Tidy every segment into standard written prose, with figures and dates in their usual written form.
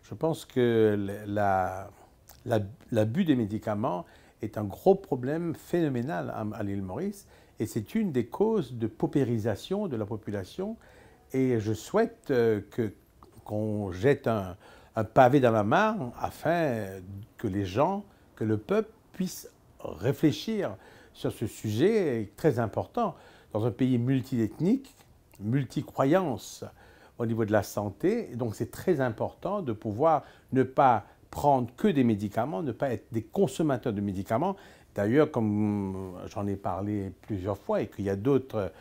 Je pense que l'abus des médicaments est un gros problème phénoménal à l'île Maurice et c'est une des causes de paupérisation de la population. Et je souhaite qu'on jette un pavé dans la mare afin que les gens, que le peuple puisse réfléchir sur ce sujet très important. Dans un pays multiethnique, multicroyance au niveau de la santé, donc c'est très important de pouvoir ne pas prendre que des médicaments, ne pas être des consommateurs de médicaments. D'ailleurs, comme j'en ai parlé plusieurs fois et qu'il y a d'autres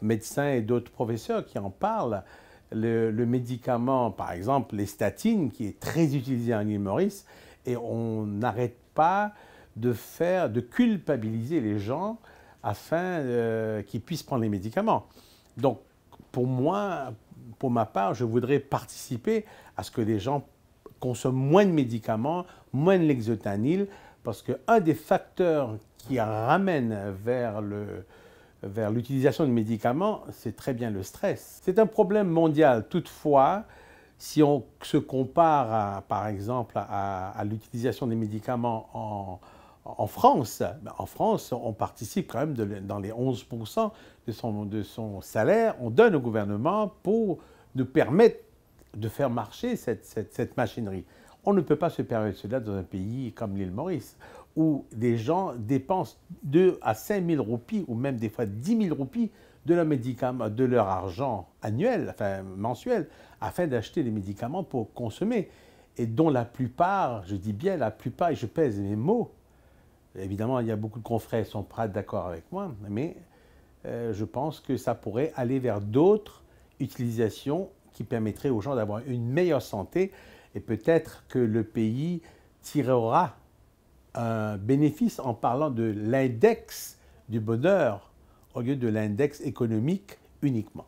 médecins et d'autres professeurs qui en parlent, le médicament, par exemple les statines, qui est très utilisé en île Maurice, et on n'arrête pas de culpabiliser les gens afin qu'ils puissent prendre les médicaments. Donc, pour moi, pour ma part, je voudrais participer à ce que les gens consomment moins de médicaments, moins de l'hexotanil, parce qu'un des facteurs qui ramène vers l'utilisation de médicaments, c'est très bien le stress. C'est un problème mondial. Toutefois, si on se compare, par exemple, à l'utilisation des médicaments en France, on participe quand même dans les 11% de son salaire, on donne au gouvernement pour nous permettre de faire marcher cette machinerie. On ne peut pas se permettre cela dans un pays comme l'île Maurice, où des gens dépensent 2 à 5 000 roupies, ou même des fois 10 000 roupies de leur argent annuel, enfin mensuel, afin d'acheter des médicaments pour consommer. Et dont la plupart, je dis bien la plupart, et je pèse mes mots, évidemment, il y a beaucoup de confrères qui sont pas d'accord avec moi, mais je pense que ça pourrait aller vers d'autres utilisations qui permettraient aux gens d'avoir une meilleure santé et peut-être que le pays tirera un bénéfice en parlant de l'index du bonheur au lieu de l'index économique uniquement.